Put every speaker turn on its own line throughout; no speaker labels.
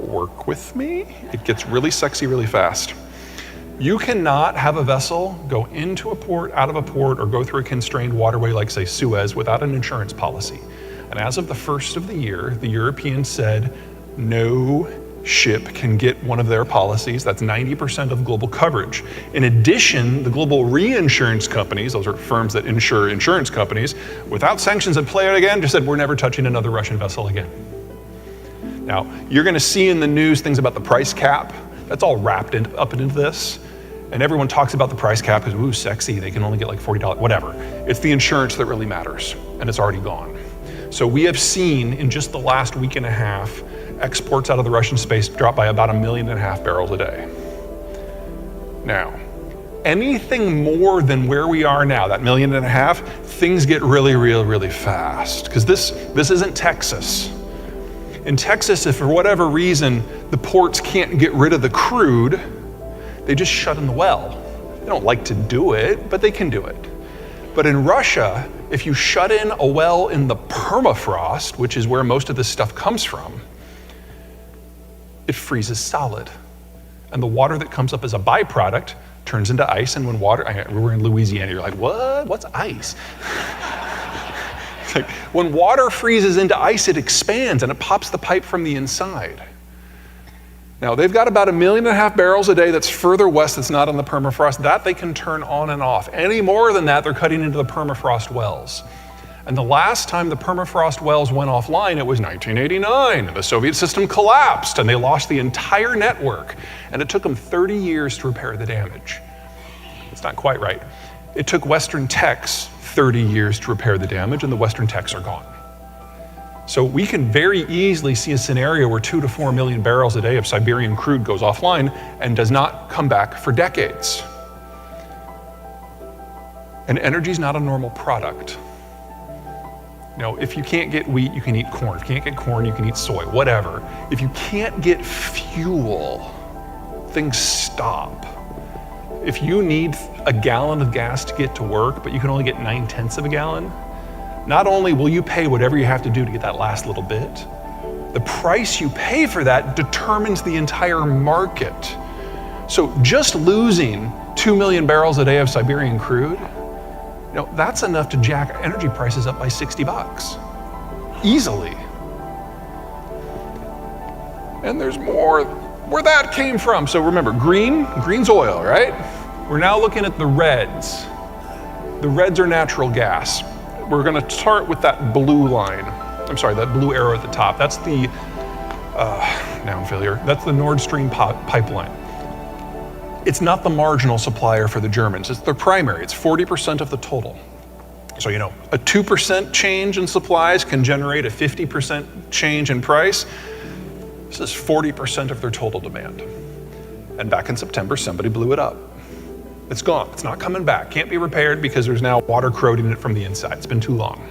work with me. It gets really sexy really fast. You cannot have a vessel go into a port, out of a port, or go through a constrained waterway like, say, Suez without an insurance policy. And as of the first of the year, the Europeans said no ship can get one of their policies. That's 90% of global coverage. In addition, the global reinsurance companies, those are firms that insure insurance companies, without sanctions in play again, just said we're never touching another Russian vessel again. Now, you're going to see in the news things about the price cap. That's all wrapped up into this. And everyone talks about the price cap because, ooh, sexy, they can only get like $40, whatever. It's the insurance that really matters, and it's already gone. So we have seen in just the last week and a half, exports out of the Russian space drop by about 1.5 million barrels a day. Now, anything more than where we are now, that 1.5 million, things get really, really fast. Because this isn't Texas. In Texas, if for whatever reason the ports can't get rid of the crude, they just shut in the well. They don't like to do it, but they can do it. But in Russia, if you shut in a well in the permafrost, which is where most of this stuff comes from, it freezes solid. And the water that comes up as a byproduct turns into ice, and when we're in Louisiana, you're like, what? What's ice? It's like, when water freezes into ice, it expands and it pops the pipe from the inside. Now, they've got about 1.5 million barrels a day that's further west that's not on the permafrost. That they can turn on and off. Any more than that, they're cutting into the permafrost wells. And the last time the permafrost wells went offline, it was 1989. The Soviet system collapsed and they lost the entire network. And it took them 30 years to repair the damage. It's not quite right. It took Western techs 30 years to repair the damage, and the Western techs are gone. So we can very easily see a scenario where 2 to 4 million barrels a day of Siberian crude goes offline and does not come back for decades. And energy is not a normal product. You know, if you can't get wheat, you can eat corn. If you can't get corn, you can eat soy, whatever. If you can't get fuel, things stop. If you need a gallon of gas to get to work, but you can only get 9/10 of a gallon, not only will you pay whatever you have to do to get that last little bit, the price you pay for that determines the entire market. So just losing 2 million barrels a day of Siberian crude, you know, that's enough to jack energy prices up by $60, easily. And there's more where that came from. So remember, green's oil, right? We're now looking at the reds. The reds are natural gas. We're gonna start with that blue line. I'm sorry, that blue arrow at the top. That's the, noun failure. That's the Nord Stream pipeline. It's not the marginal supplier for the Germans. It's their primary. It's 40% of the total. So, you know, a 2% change in supplies can generate a 50% change in price. This is 40% of their total demand. And back in September, somebody blew it up. It's gone. It's not coming back. Can't be repaired because there's now water corroding it from the inside. It's been too long.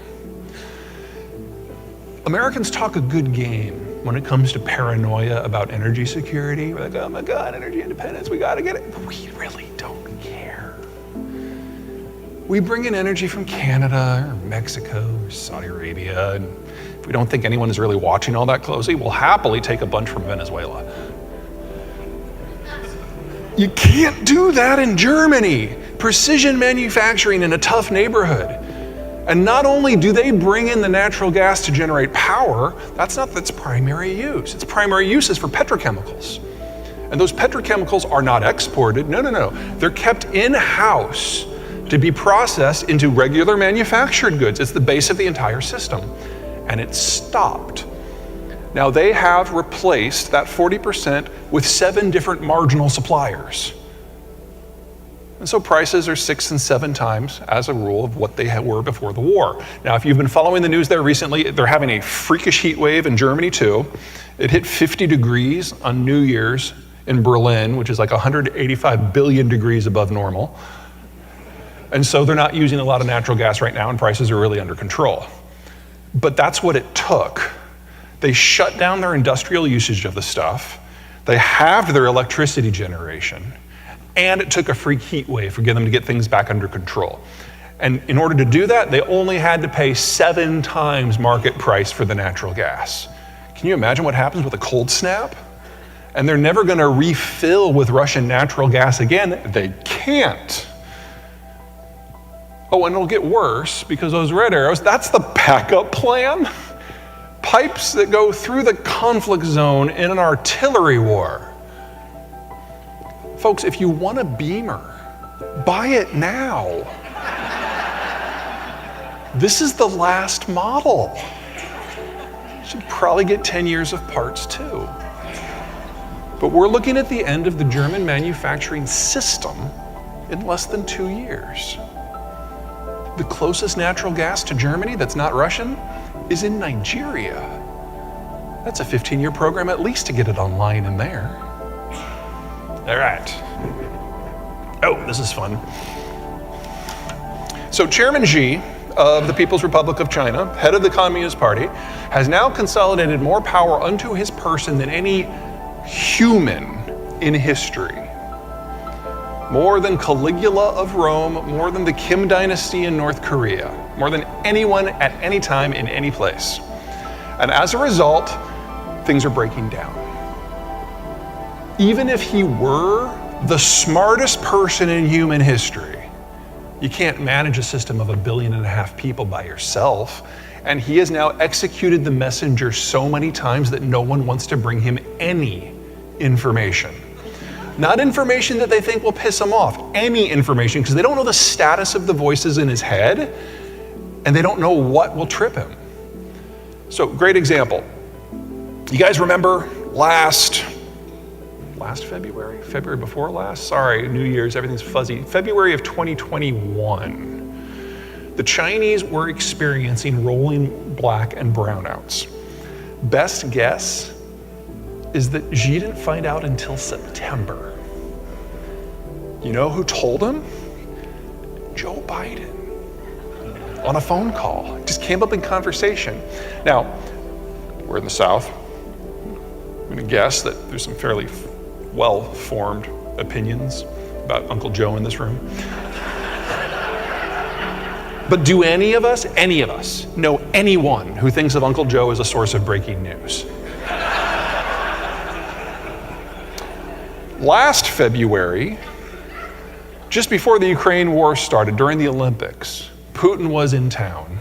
Americans talk a good game when it comes to paranoia about energy security. We're like, oh my God, energy independence, we gotta get it. But we really don't care. We bring in energy from Canada or Mexico or Saudi Arabia, and if we don't think anyone is really watching all that closely, we'll happily take a bunch from Venezuela. You can't do that in Germany. Precision manufacturing in a tough neighborhood. And not only do they bring in the natural gas to generate power, that's not its primary use. Its primary use is for petrochemicals. And those petrochemicals are not exported, no. They're kept in-house to be processed into regular manufactured goods. It's the base of the entire system. And it stopped. Now they have replaced that 40% with 7 different marginal suppliers. And so prices are 6 and 7 times, as a rule, of what they were before the war. Now, if you've been following the news there recently, they're having a freakish heat wave in Germany too. It hit 50 degrees on New Year's in Berlin, which is like 185 billion degrees above normal. And so they're not using a lot of natural gas right now, and prices are really under control. But that's what it took. They shut down their industrial usage of the stuff. They halved their electricity generation. And it took a freak heat wave for them to get things back under control. And in order to do that, they only had to pay 7 times market price for the natural gas. Can you imagine what happens with a cold snap? and they're never going to refill with Russian natural gas again. They can't. Oh, and it'll get worse because those red arrows, that's the backup plan. Pipes that go through the conflict zone in an artillery war. Folks, if you want a Beamer, buy it now. This is the last model. Should probably get 10 years of parts too. But we're looking at the end of the German manufacturing system in less than 2 years. The closest natural gas to Germany that's not Russian is in Nigeria. That's a 15-year program at least to get it online in there. All right. Oh, this is fun. So Chairman Xi of the People's Republic of China, head of the Communist Party, has now consolidated more power unto his person than any human in history. More than Caligula of Rome, more than the Kim dynasty in North Korea, more than anyone at any time in any place. And as a result, things are breaking down. Even if he were the smartest person in human history, you can't manage a system of 1.5 billion people by yourself. And he has now executed the messenger so many times that no one wants to bring him any information. Not information that they think will piss him off, any information, because they don't know the status of the voices in his head, and they don't know what will trip him. So, great example. You guys remember last February? February before last? Sorry, New Year's, everything's fuzzy. February of 2021. The Chinese were experiencing rolling black and brownouts. Best guess is that Xi didn't find out until September. You know who told him? Joe Biden. On a phone call. It just came up in conversation. Now, we're in the South. I'm gonna guess that there's some fairly well-formed opinions about Uncle Joe in this room. But do any of us know anyone who thinks of Uncle Joe as a source of breaking news? Last February, just before the Ukraine war started, during the Olympics, Putin was in town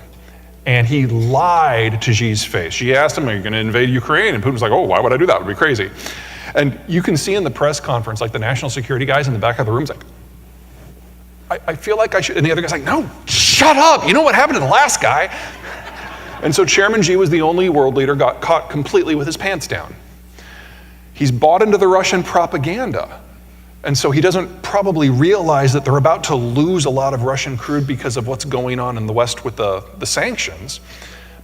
and he lied to Xi's face. Xi asked him, are you gonna invade Ukraine? And Putin was like, oh, why would I do that? It would be crazy. And you can see in the press conference, like the national security guys in the back of the room, like, I feel like I should, and the other guy's like, no, shut up. You know what happened to the last guy? And so Chairman Xi was the only world leader got caught completely with his pants down. He's bought into the Russian propaganda. And so he doesn't probably realize that they're about to lose a lot of Russian crude because of what's going on in the West with the sanctions.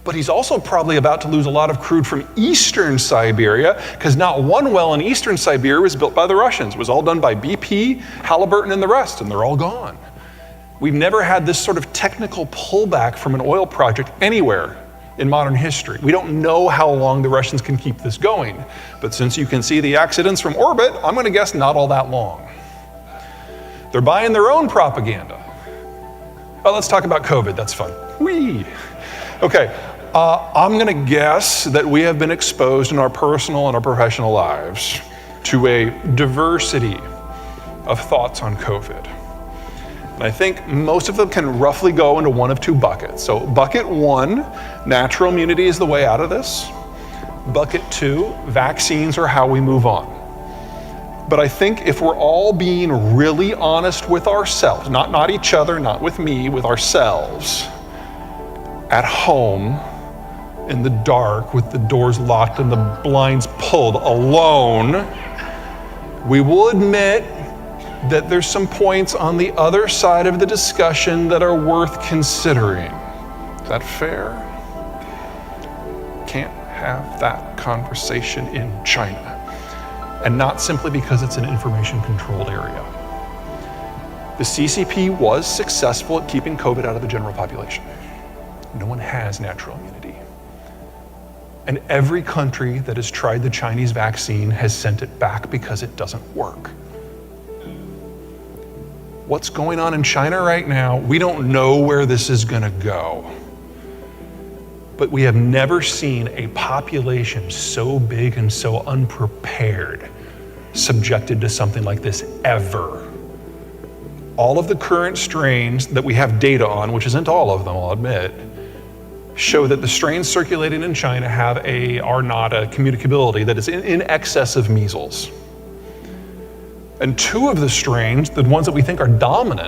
But he's also probably about to lose a lot of crude from eastern Siberia, because not one well in eastern Siberia was built by the Russians. It was all done by BP, Halliburton, and the rest, and they're all gone. We've never had this sort of technical pullback from an oil project anywhere in modern history. We don't know how long the Russians can keep this going, but since you can see the accidents from orbit, I'm gonna guess not all that long. They're buying their own propaganda. Oh, let's talk about COVID, that's fun. Whee! Okay, I'm gonna guess that we have been exposed in our personal and our professional lives to a diversity of thoughts on COVID. And I think most of them can roughly go into one of two buckets. So bucket one, natural immunity is the way out of this. Bucket two, vaccines are how we move on. But I think if we're all being really honest with ourselves, not each other, not with me, with ourselves, at home, in the dark, with the doors locked and the blinds pulled, alone, we will admit that there's some points on the other side of the discussion that are worth considering. Is that fair? Can't have that conversation in China. And not simply because it's an information-controlled area. The CCP was successful at keeping COVID out of the general population. No one has natural immunity. And every country that has tried the Chinese vaccine has sent it back because it doesn't work. What's going on in China right now, we don't know where this is gonna go. but we have never seen a population so big and so unprepared subjected to something like this ever. All of the current strains that we have data on, which isn't all of them, I'll admit, show that the strains circulating in China are not a communicability that is in excess of measles. And two of the strains, the ones that we think are dominant,